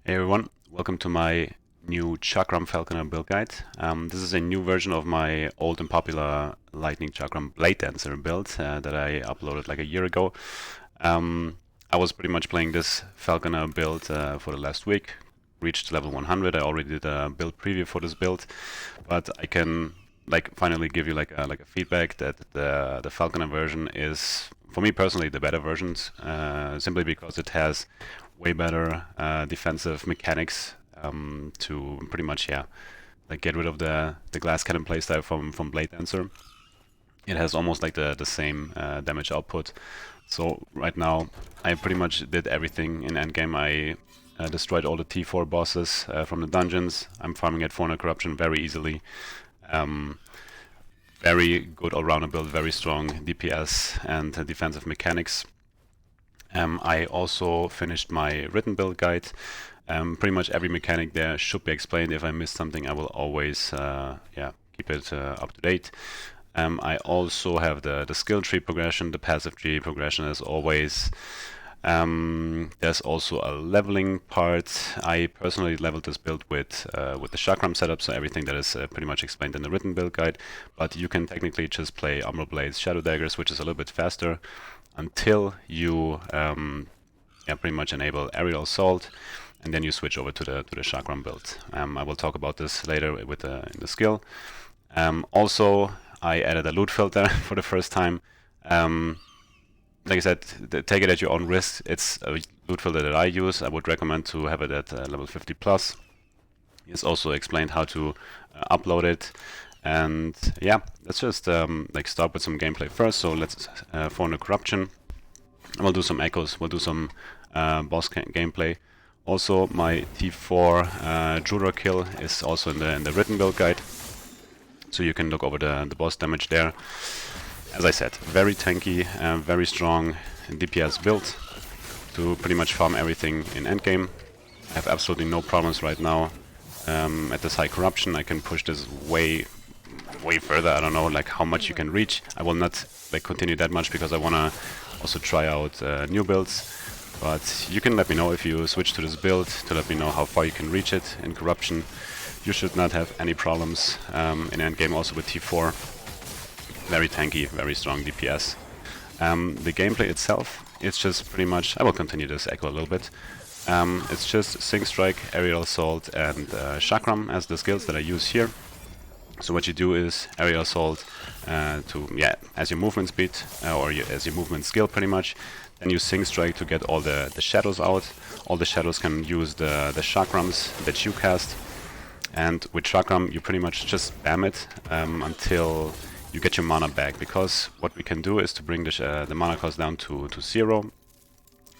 Hey everyone, welcome to my new Chakram Falconer build guide. This is a new version of my old and popular Lightning Chakram Bladedancer build that I uploaded like a year ago. I was pretty much playing this Falconer build for the last week, reached level 100. I already did a build preview for this build, but I can finally give you like a feedback that the Falconer version is, for me personally, the better versions, simply because it has way better defensive mechanics to pretty much get rid of the glass cannon playstyle from Bladedancer. It has almost like the same damage output. So right now I pretty much did everything in endgame. I destroyed all the T4 bosses from the dungeons. I'm farming at 400 corruption very easily. Very good all-rounder build, very strong DPS and defensive mechanics. I also finished my written build guide. Pretty much every mechanic there should be explained. If I missed something, I will always keep it up to date. I also have the skill tree progression, the passive tree progression as always. There's also a leveling part. I personally leveled this build with the Chakram setup, so everything that is pretty much explained in the written build guide. But you can technically just play Umbral Blades, Shadow Daggers, which is a little bit faster, until you pretty much enable Aerial Assault, and then you switch over to the Chakram build. I will talk about this later with in the skill. Also, I added a loot filter for the first time. Like I said, take it at your own risk. It's a loot filter that I use. I would recommend to have it at level 50 plus. It's also explained how to upload it. And yeah, let's just start with some gameplay first. So let's 400 corruption. We'll do some echoes. We'll do some boss gameplay. Also, my T4 Juror kill is also in the written build guide, so you can look over the boss damage there. As I said, very tanky, very strong DPS build to pretty much farm everything in endgame. I have absolutely no problems right now. At this high corruption, I can push this way further. I don't know like how much you can reach. I will not continue that much because I wanna also try out new builds. But you can let me know if you switch to this build to let me know how far you can reach it in corruption. You should not have any problems in endgame. Also with T4, very tanky, very strong DPS. The gameplay itself, it's just pretty much. I will continue this echo a little bit. It's just Sync Strike, Aerial Assault, and Chakram as the skills that I use here. So what you do is Aerial Assault as your movement speed as your movement skill pretty much. Then you Sync Strike to get all the shadows out. All the shadows can use the Chakrams that you cast. And with Chakram you pretty much just spam it until you get your mana back. Because what we can do is to bring the mana cost down to 0.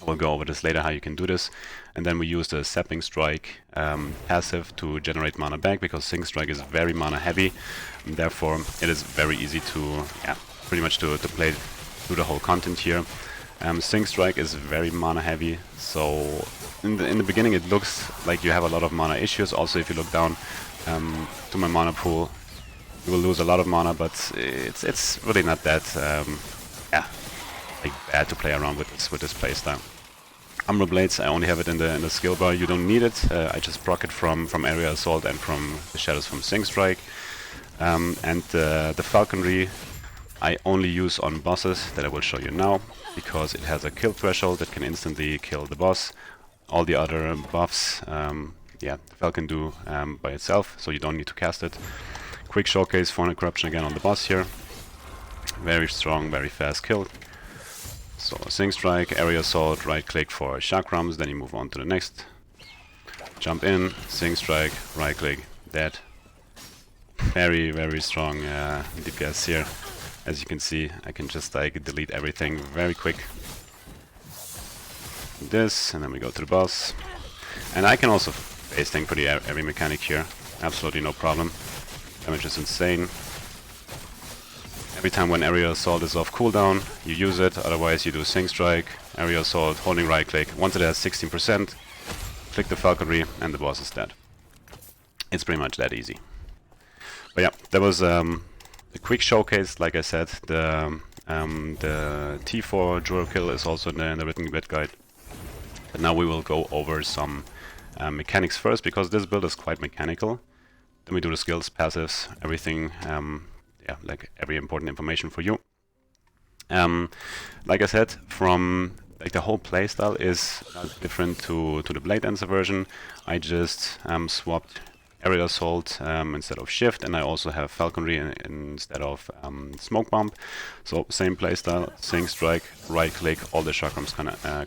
We'll go over this later how you can do this. And then we use the Sapping Strike passive to generate mana back, because Sync Strike is very mana heavy, and therefore it is very easy to pretty much to play through the whole content here. Sync Strike is very mana heavy, so in the beginning it looks like you have a lot of mana issues. Also, if you look down to my mana pool, you will lose a lot of mana, but it's really not that bad to play around with this playstyle. Umbral Blades, I only have it in the skill bar. You don't need it. I just proc it from Aerial Assault and from the shadows from Sync Strike. And the Falconry I only use on bosses that I will show you now, because it has a kill threshold that can instantly kill the boss. All the other buffs, the Falcon do by itself, so you don't need to cast it. Quick showcase, 400 corruption again on the boss here. Very strong, very fast kill. So Sync Strike, Aerial Assault, right click for Chakrams, then you move on to the next. Jump in, Sync Strike, right click, dead. Very, very strong DPS here. As you can see, I can just delete everything very quick. This, and then we go to the boss. And I can also base tank pretty every mechanic here. Absolutely no problem. Damage is insane. Every time when Aerial Assault is off cooldown, you use it. Otherwise, you do Sync Strike, Aerial Assault, holding right click. Once it has 16%, click the Falconry, and the boss is dead. It's pretty much that easy. But yeah, that was a quick showcase. Like I said, the T4 Juror kill is also in the written build guide. But now we will go over some mechanics first, because this build is quite mechanical. Then we do the skills, passives, everything, yeah, like every important information for you. Like I said, from like the whole playstyle is different to the Bladedancer version. I just swapped Aerial Assault instead of Shift, and I also have Falconry instead of Smoke Bomb. So same playstyle, Sync Strike, right click, all the chakrams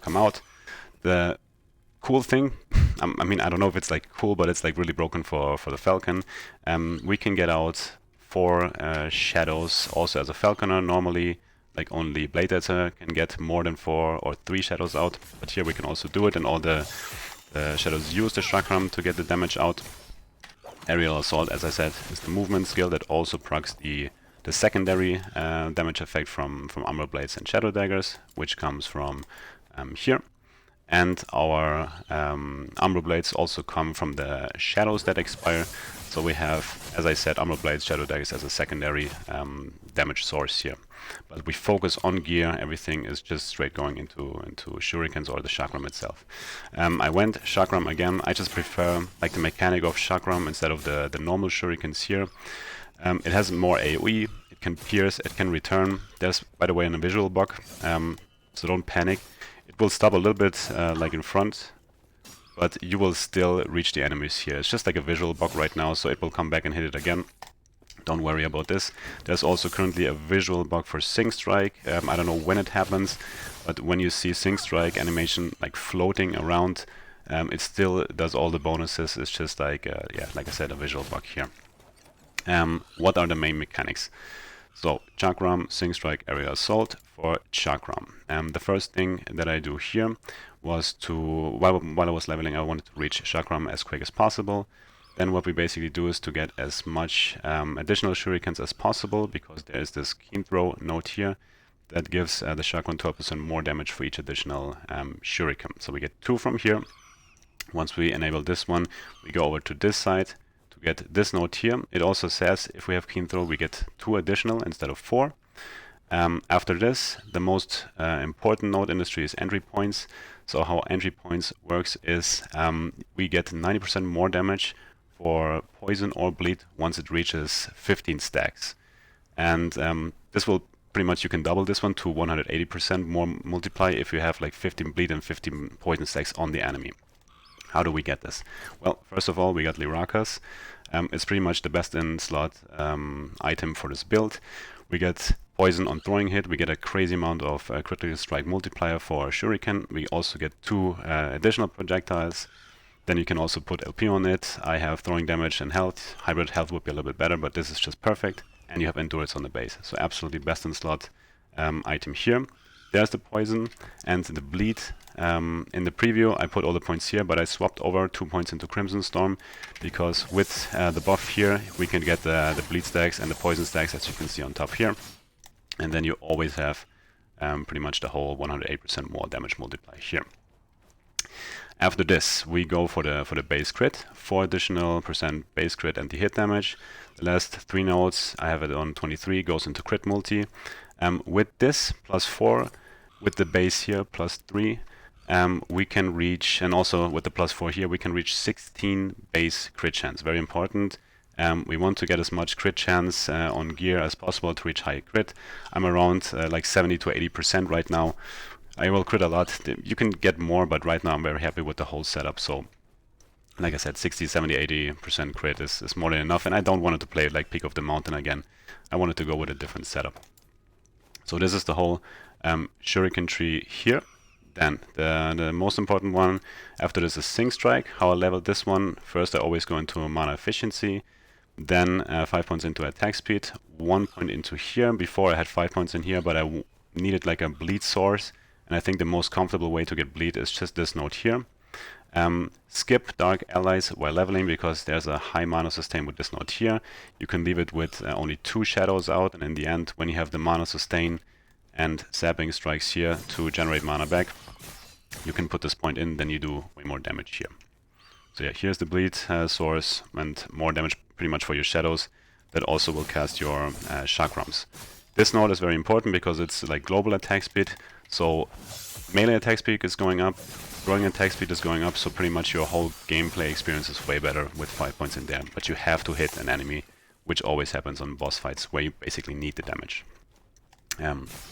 come out. The cool thing, I mean, I don't know if it's like cool, but it's like really broken for the Falcon. We can get out 4 shadows also as a Falconer. Normally, like only Bladedancer can get more than 4 or 3 shadows out, but here we can also do it, and all the shadows use the Chakram to get the damage out. Aerial Assault, as I said, is the movement skill that also procs the secondary damage effect from Umbral Blades and Shadow Daggers, which comes from here. And our Umbral Blades also come from the shadows that expire. So we have, as I said, Umbral Blades, Shadow Daggers as a secondary damage source here. But we focus on gear. Everything is just straight going into Shurikens or the Chakram itself. I went Chakram again. I just prefer like the mechanic of Chakram instead of the normal Shurikens here. It has more AoE. It can pierce. It can return. There's, by the way, a visual bug. So don't panic. It will stop a little bit like in front, but you will still reach the enemies here. It's just like a visual bug right now, so it will come back and hit it again. Don't worry about this. There's also currently a visual bug for Sync Strike. I don't know when it happens, but when you see Sync Strike animation like floating around, it still does all the bonuses. It's just like, yeah, like I said, a visual bug here. What are the main mechanics? So, Chakram, Sync Strike, Aerial Assault for Chakram. The first thing that I do here was to, while I was leveling, I wanted to reach Chakram as quick as possible. Then what we basically do is to get as much additional Shurikens as possible, because there is this keen throw node here that gives the Chakram 12% more damage for each additional Shuriken. So we get 2 from here. Once we enable this one, we go over to this side to get this node here. It also says if we have keen throw, we get 2 additional instead of 4. After this, the most important node in this tree is entry points. So how entry points works is we get 90% more damage for poison or bleed once it reaches 15 stacks. And this will pretty much, you can double this one to 180% more multiply if you have like 15 bleed and 15 poison stacks on the enemy. How do we get this? Well, first of all, we got Lirakas. It's pretty much the best in slot item for this build. We get poison on throwing hit. We get a crazy amount of critical strike multiplier for Shuriken. We also get 2 additional projectiles. Then you can also put LP on it. I have throwing damage and health. Hybrid health would be a little bit better, but this is just perfect. And you have endurance on the base. So absolutely best in slot item here. There's the poison and the bleed. In the preview, I put all the points here, but I swapped over 2 points into Crimson Storm, because with the buff here, we can get the bleed stacks and the poison stacks, as you can see on top here. And then you always have pretty much the whole 108% more damage multiplier here. After this, we go for the base crit, 4 additional % base crit anti-hit damage. The last 3 nodes, I have it on 23, goes into crit multi. With this, plus 4, with the base here, plus 3, we can reach, and also with the plus 4 here, we can reach 16 base crit chance. Very important. We want to get as much crit chance on gear as possible to reach high crit. I'm around like 70 to 80% right now. I will crit a lot. You can get more, but right now I'm very happy with the whole setup. So, like I said, 60, 70, 80% crit is more than enough, and I don't want it to play like Peak of the Mountain again. I wanted to go with a different setup. So this is the whole Shuriken tree here. Then the most important one after this is Sync Strike. How I leveled this one: first I always go into mana efficiency, then 5 points into attack speed, 1 point into here. Before I had 5 points in here, but I needed like a bleed source, and I think the most comfortable way to get bleed is just this node here. Skip Dark Allies while leveling, because there's a high mana sustain with this node here. You can leave it with only 2 shadows out, and in the end, when you have the mana sustain and zapping strikes here to generate mana back, you can put this point in, then you do way more damage here. So yeah, here's the bleed source, and more damage pretty much for your shadows that also will cast your chakrams. This node is very important because it's like global attack speed, so melee attack speed is going up, throwing attack speed is going up, so pretty much your whole gameplay experience is way better with 5 points in there. But you have to hit an enemy, which always happens on boss fights, where you basically need the damage.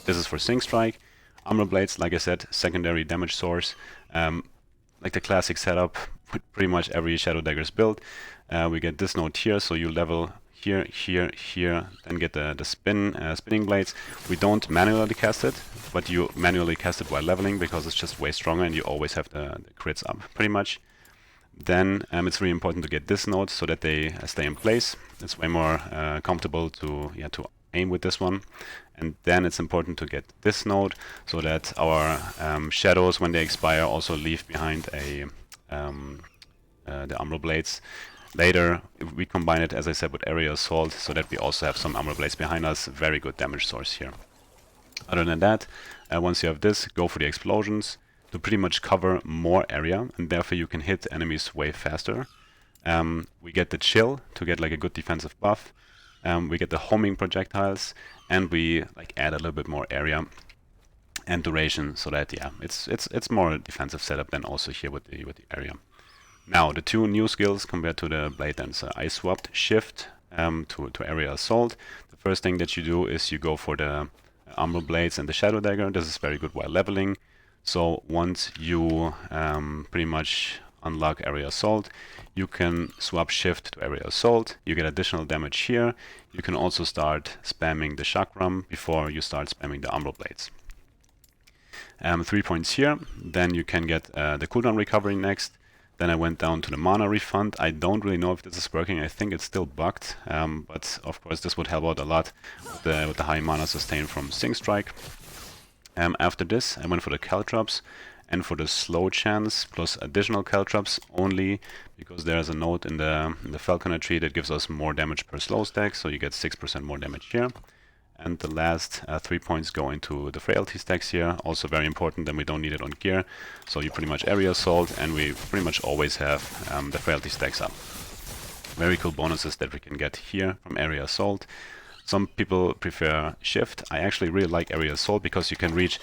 This is for Sync Strike. Umbral Blades, like I said, secondary damage source. Like the classic setup, with pretty much every Shadow Dagger's build. We get this node here, so you level here, here, here, then get the spinning blades. We don't manually cast it, but you manually cast it while leveling because it's just way stronger and you always have the crits up, pretty much. Then it's really important to get this node so that they stay in place. It's way more comfortable to aim with this one. And then it's important to get this node so that our shadows, when they expire, also leave behind the Umbral Blades. Later, if we combine it, as I said, with Area Assault, so that we also have some Umbral Blades behind us. Very good damage source here. Other than that, once you have this, go for the explosions to pretty much cover more area, and therefore you can hit enemies way faster. We get the chill to get like a good defensive buff. We get the homing projectiles, and we like add a little bit more area and duration, so that it's more a defensive setup than also here with the area. Now the two new skills compared to the Bladedancer. I swapped shift to Area Assault. The first thing that you do is you go for the Umbral Blades and the Shadow Dagger. This is very good while leveling. So once you pretty much unlock Area Assault, you can swap shift to Area Assault. You get additional damage here. You can also start spamming the Chakram before you start spamming the Umbral Blades. 3 points here. Then you can get the cooldown recovery next. Then I went down to the mana refund. I don't really know if this is working. I think it's still bugged, but of course this would help out a lot with the high mana sustain from Sync Strike. After this, I went for the Caltrops and for the slow chance plus additional Caltrops only because there's a node in the Falconer tree that gives us more damage per slow stack, so you get 6% more damage here. And the last 3 points go into the frailty stacks here, also very important, then we don't need it on gear. So you pretty much Area Assault, and we pretty much always have the frailty stacks up. Very cool bonuses that we can get here from Area Assault. Some people prefer shift. I actually really like Area Assault because you can reach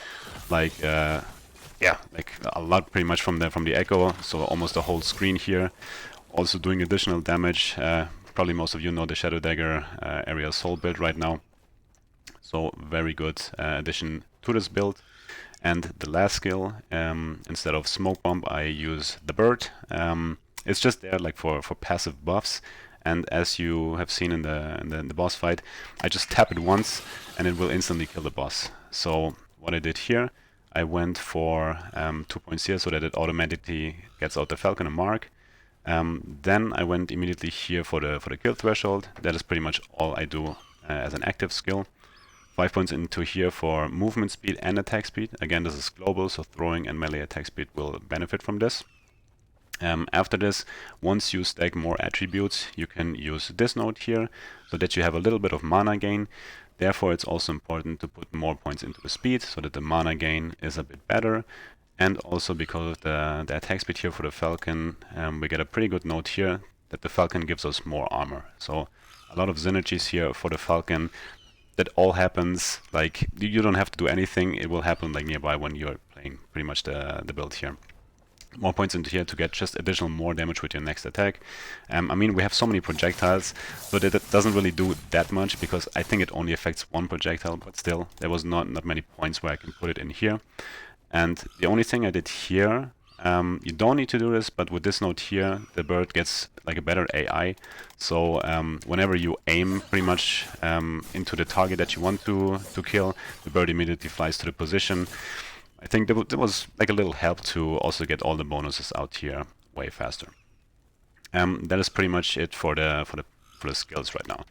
like like a lot pretty much from the echo, so almost the whole screen here. Also doing additional damage. Probably most of you know the Shadow Dagger Area Assault build right now. So very good addition to this build. And the last skill, instead of Smoke Bomb, I use the Bird. It's just there like for passive buffs. And as you have seen in the boss fight, I just tap it once and it will instantly kill the boss. So what I did here, I went for 2 points here so that it automatically gets out the Falconer mark. Then I went immediately here for the kill threshold. That is pretty much all I do as an active skill. 5 points into here for movement speed and attack speed. Again, this is global, so throwing and melee attack speed will benefit from this. After this, once you stack more attributes, you can use this node here so that you have a little bit of mana gain. Therefore, it's also important to put more points into the speed so that the mana gain is a bit better. And also because of the attack speed here for the Falcon, we get a pretty good node here that the Falcon gives us more armor. So a lot of synergies here for the Falcon. That all happens, like, you don't have to do anything, it will happen like nearby when you're playing pretty much the build here. More points into here to get just additional more damage with your next attack. I mean, we have so many projectiles, so that it doesn't really do that much, because I think it only affects one projectile, but still, there was not many points where I can put it in here. And the only thing I did here, you don't need to do this, but with this node here, the bird gets like a better AI. So whenever you aim pretty much into the target that you want to kill, the bird immediately flies to the position. I think there was like a little help to also get all the bonuses out here way faster. That is pretty much it for the skills right now.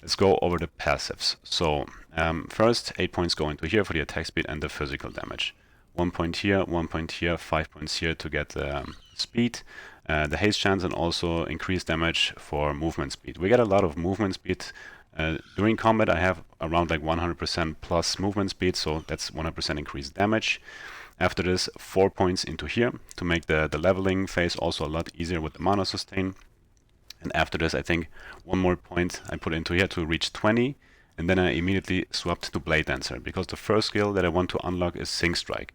Let's go over the passives. So first 8 points go into here for the attack speed and the physical damage. 1 point here, 1 point here, 5 points here to get speed, the haste chance, and also increased damage for movement speed. We get a lot of movement speed. During combat I have around like 100% plus movement speed, so that's 100% increased damage. After this, 4 points into here to make the leveling phase also a lot easier with the mana sustain. And after this, I think 1 more point I put into here to reach 20. And then I immediately swapped to Bladedancer, because the first skill that I want to unlock is Sync Strike.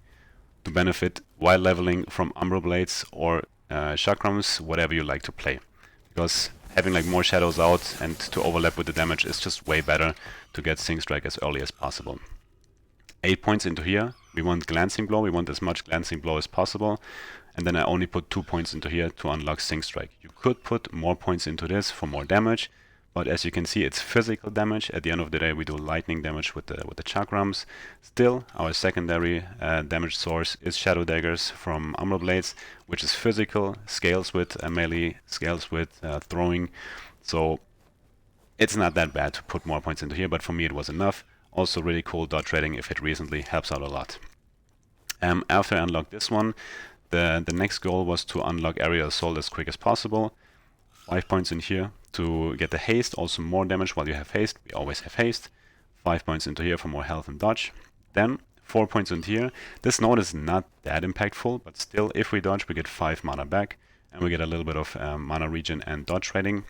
to benefit while leveling from Umbral Blades or Chakrams, whatever you like to play. Because having like more shadows out and to overlap with the damage is just way better to get Sync Strike as early as possible. 8 points into here, we want Glancing Blow, we want as much Glancing Blow as possible, and then I only put 2 points into here to unlock Sync Strike. You could put more points into this for more damage, but as you can see, it's physical damage. At the end of the day, we do lightning damage with the Chakrams. Still, our secondary damage source is Shadow Daggers from Umbral Blades, which is physical, scales with melee, scales with throwing. So it's not that bad to put more points into here, but for me it was enough. Also really cool dot trading if hit recently, helps out a lot. After I unlocked this one, the next goal was to unlock Aerial Assault as quick as possible. 5 points in here to get the haste, also more damage while you have haste. We always have haste. 5 points into here for more health and dodge. Then 4 points into here. This node is not that impactful, but still, if we dodge, we get 5 mana back, and we get a little bit of mana regen and dodge trading.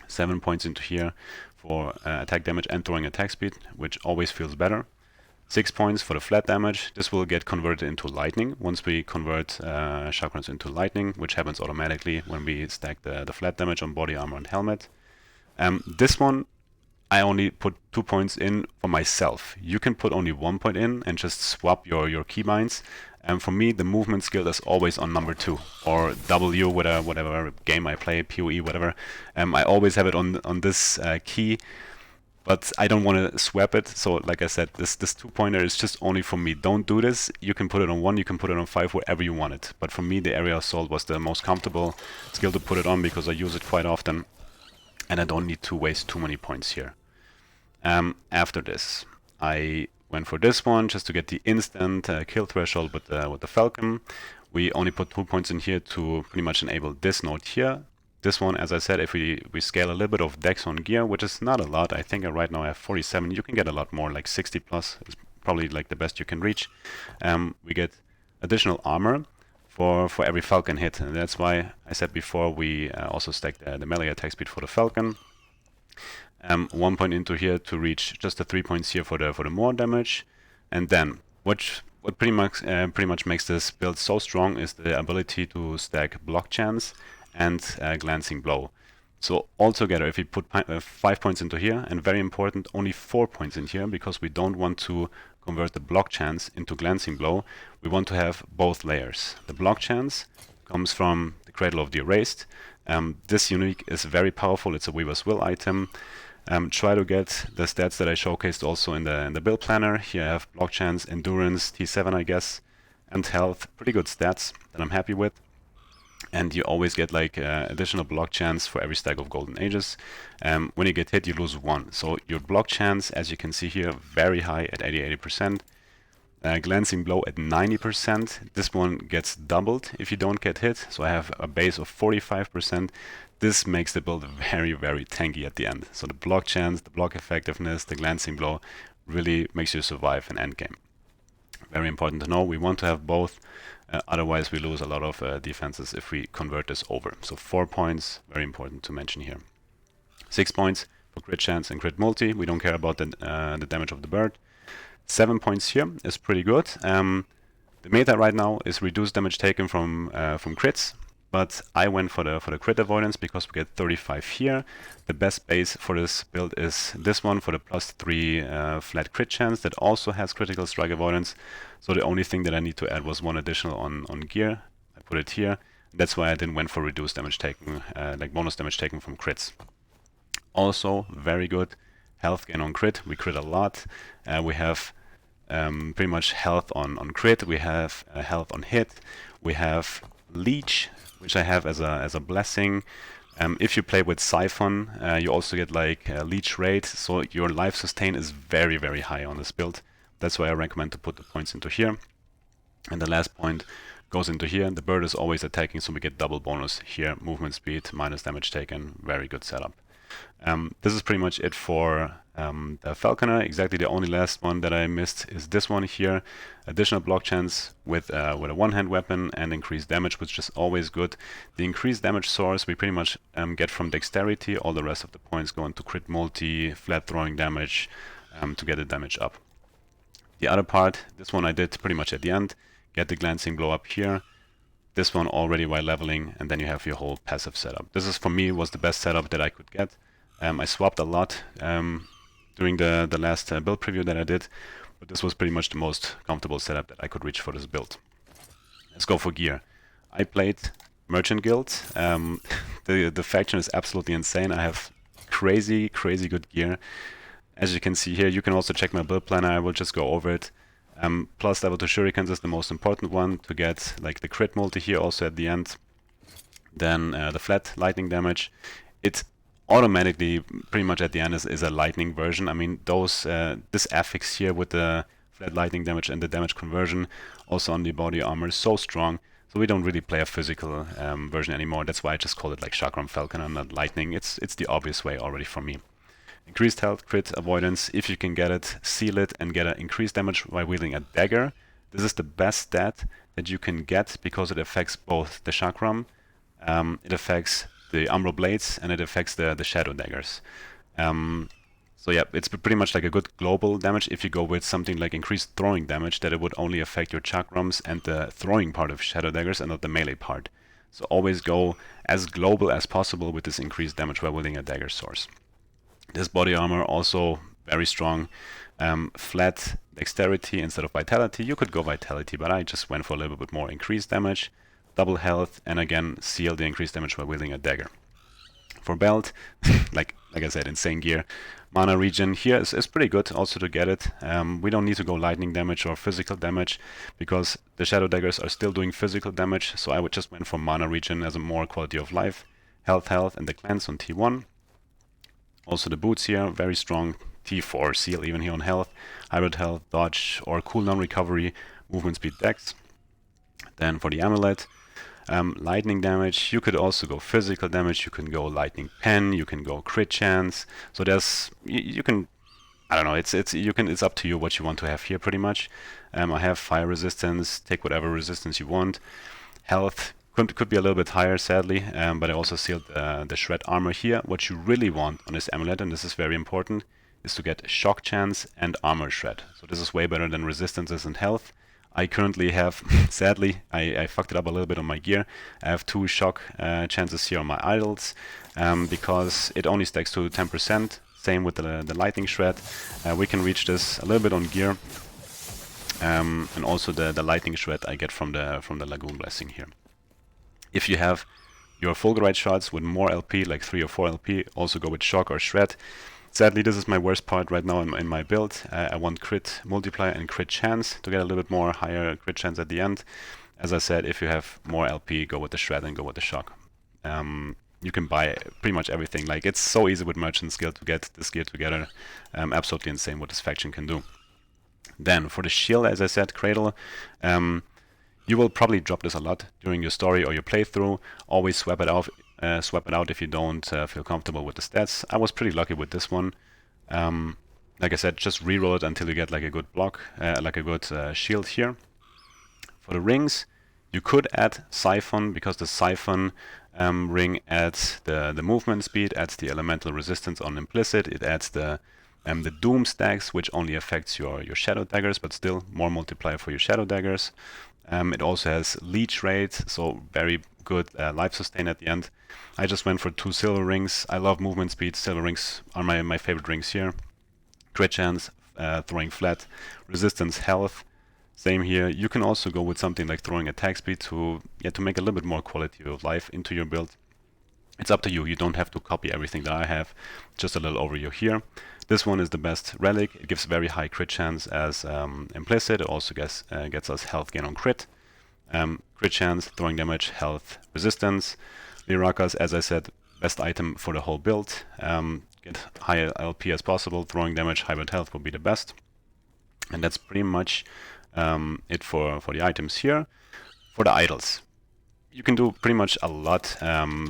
7 points into here for attack damage and throwing attack speed, which always feels better. 6 points for the flat damage. This will get converted into lightning once we convert chakrams into lightning, which happens automatically when we stack the flat damage on body armor and helmet. This one, I only put 2 points in for myself. You can put only 1 point in and just swap your keybinds. And for me, the movement skill is always on number 2 or W, whatever game I play, PoE, whatever. I always have it on this key. But I don't want to swap it, so like I said, this 2-pointer is just only for me. Don't do this. You can put it on 1, you can put it on 5, wherever you want it. But for me, the Aerial Assault was the most comfortable skill to put it on because I use it quite often, and I don't need to waste too many points here. After this, I went for this one just to get the instant kill threshold with the Falcon. We only put 2 points in here to pretty much enable this node here. This one, as I said, if we scale a little bit of dex on gear, which is not a lot, I think right now I have 47, you can get a lot more, like 60 plus is probably like the best you can reach. We get additional armor for every Falcon hit, and that's why I said before we also stack the melee attack speed for the Falcon. 1 point into here to reach just the 3 points here for the more damage, and then what pretty much makes this build so strong is the ability to stack block chance and glancing blow. So altogether, if we put 5 points into here, and very important, only 4 points in here, because we don't want to convert the block chance into glancing blow, we want to have both layers. The block chance comes from the Cradle of the Erased. This unique is very powerful, it's a Weaver's Will item. Try to get the stats that I showcased also in the build planner. Here I have block chance, endurance, T7 I guess, and health. Pretty good stats that I'm happy with. And you always get like additional block chance for every stack of Golden Ages. When you get hit, you lose 1. So your block chance, as you can see here, very high at 80%. Glancing blow at 90%. This one gets doubled if you don't get hit. So I have a base of 45%. This makes the build very, very tanky at the end. So the block chance, the block effectiveness, the glancing blow really makes you survive an endgame. Very important to know. We want to have both. Otherwise, we lose a lot of defenses if we convert this over. So 4 points, very important to mention here. 6 points for crit chance and crit multi. We don't care about the damage of the bird. 7 points here is pretty good. The meta right now is reduced damage taken from crits, but I went for the crit avoidance because we get 35 here. The best base for this build is this one for the +3 flat crit chance that also has critical strike avoidance. So the only thing that I need to add was one additional on gear. I put it here. That's why I didn't went for reduced damage taken, like bonus damage taken from crits. Also very good health gain on crit. We crit a lot. We have pretty much health on crit. We have health on hit. We have leech, which I have as a blessing. If you play with Siphon, you also get like leech rate, so your life sustain is very, very high on this build. That's why I recommend to put the points into here. And the last point goes into here. The bird is always attacking, so we get double bonus here. Movement speed, minus damage taken. Very good setup. This is pretty much it for the Falconer. Exactly the only last one that I missed is this one here. Additional block chance with a one-hand weapon and increased damage, which is always good. The increased damage source we pretty much get from dexterity. All the rest of the points go into crit multi, flat throwing damage to get the damage up. The other part, this one I did pretty much at the end. get the glancing blow up here, this one already while leveling, and then you have your whole passive setup. This is, for me, was the best setup that I could get. I swapped a lot during the last build preview that I did, but this was pretty much the most comfortable setup that I could reach for this build. Let's go for gear. I played Merchant Guild. The faction is absolutely insane. I have crazy good gear. As you can see here, you can also check my build planner. I will just go over it. Plus level 2 Shurikens is the most important one to get, like the crit multi here also at the end. Then the flat lightning damage. It automatically, pretty much at the end, is a lightning version. I mean, those this affix here with the flat lightning damage and the damage conversion also on the body armor is so strong. So we don't really play a physical version anymore. That's why I just call it like Chakram Falconer, not lightning. It's the obvious way already for me. Increased health, crit, avoidance. If you can get it, seal it and get an increased damage while wielding a dagger. This is the best stat that you can get because it affects both the Chakram, it affects the Umbral Blades, and it affects the Shadow Daggers. So yeah, it's pretty much like a good global damage. If you go with something like increased throwing damage, that it would only affect your Chakrams and the throwing part of Shadow Daggers and not the melee part. So always go as global as possible with this increased damage while wielding a dagger source. This body armor also very strong. Flat dexterity instead of vitality. You could go vitality, but I just went for a little bit more increased damage. Double health, and again seal the increased damage while wielding a dagger. For belt, like I said, insane gear. Mana regen here is pretty good also to get it. We don't need to go lightning damage or physical damage because the Shadow Daggers are still doing physical damage, so I would just went for mana regen as a more quality of life. Health, and the cleanse on T1. Also the boots here, very strong. T4 seal even here on health. Hybrid health, dodge, or cooldown recovery, movement speed dex. Then for the amulet, lightning damage. You could also go physical damage. You can go lightning pen. You can go crit chance. So there's you can, I don't know. It's up to you what you want to have here pretty much. I have fire resistance. Take whatever resistance you want. Health could be a little bit higher, sadly, but I also sealed the shred armor here. What you really want on this amulet, and this is very important, is to get shock chance and armor shred. So this is way better than resistances and health. I currently have, sadly, I fucked it up a little bit on my gear. I have 2 shock chances here on my idols because it only stacks to 10%. Same with the lightning shred. We can reach this a little bit on gear. And also the lightning shred I get from the Lagoon Blessing here. If you have your Fulgurite shots with more LP, like 3 or 4 LP, also go with shock or shred. Sadly, this is my worst part right now in my build. I want crit multiplier and crit chance to get a little bit more higher crit chance at the end. As I said, if you have more LP, go with the shred and go with the shock. You can buy pretty much everything. Like, it's so easy with Merchant's Guild to get this gear together. Absolutely insane what this faction can do. Then for the shield, as I said, Cradle. You will probably drop this a lot during your story or your playthrough. Always swap it out if you don't feel comfortable with the stats. I was pretty lucky with this one. Like I said, just reroll it until you get like a good block, like a good shield here. For the rings, you could add Siphon because the Siphon ring adds the movement speed, adds the elemental resistance on implicit. It adds the Doom stacks, which only affects your Shadow Daggers, but still more multiplier for your Shadow Daggers. It also has leech rate, so very good life sustain at the end. I just went for 2 silver rings. I love movement speed. Silver rings are my favorite rings here. Crit chance, throwing flat, resistance, health. Same here. You can also go with something like throwing attack speed to make a little bit more quality of life into your build. It's up to you. You don't have to copy everything that I have. Just a little overview here. This one is the best relic. It gives very high crit chance as implicit. It also gets us health gain on crit. Crit chance, throwing damage, health, resistance. Lirakas, as I said, best item for the whole build. Get high LP as possible. Throwing damage, hybrid health will be the best. And that's pretty much it for the items here. For the idols, you can do pretty much a lot.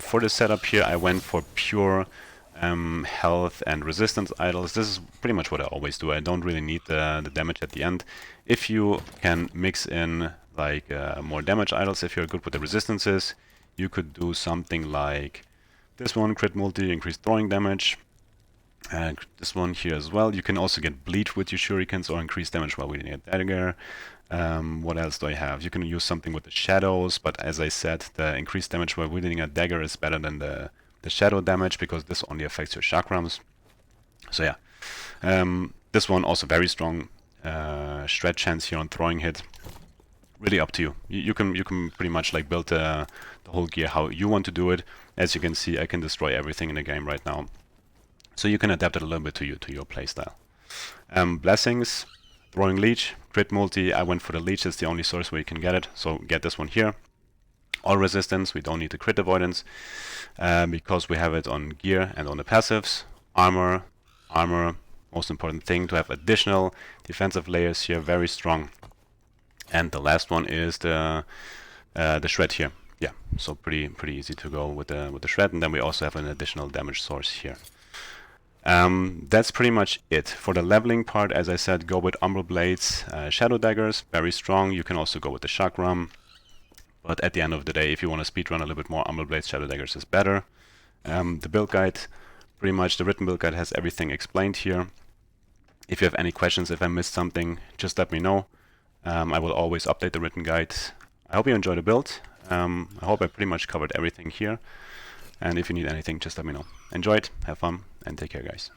For the setup here, I went for pure health and resistance idols. This is pretty much what I always do. I don't really need the damage at the end. If you can mix in like more damage idols, if you're good with the resistances, you could do something like this one, crit multi, increased throwing damage. This one here as well. You can also get bleed with your shurikens or increase damage while wielding a dagger. What else do I have? You can use something with the shadows, but as I said, the increased damage while wielding a dagger is better than the shadow damage because this only affects your chakrams. So yeah, this one also very strong. Shred chance here on throwing hit. Really up to you. You can pretty much like build the whole gear how you want to do it. As you can see, I can destroy everything in the game right now. So you can adapt it a little bit to your playstyle. Blessings, throwing leech, crit multi. I went for the leech. It's the only source where you can get it. So get this one here. All resistance. We don't need the crit avoidance because we have it on gear and on the passives. Armor. Most important thing to have additional defensive layers here. Very strong. And the last one is the shred here. Yeah, so pretty easy to go with the shred, and then we also have an additional damage source here. That's pretty much it for the leveling part. As I said, go with Umbral Blades, Shadow Daggers, very strong. You can also go with the Chakram, but at the end of the day, if you want to speedrun a little bit more, Umbral Blades, Shadow Daggers is better. The build guide, pretty much the written build guide has everything explained here. If you have any questions, if I missed something, just let me know. I will always update the written guide. I hope you enjoyed the build. I hope I pretty much covered everything here. And if you need anything, just let me know. Enjoy it, have fun, and take care, guys.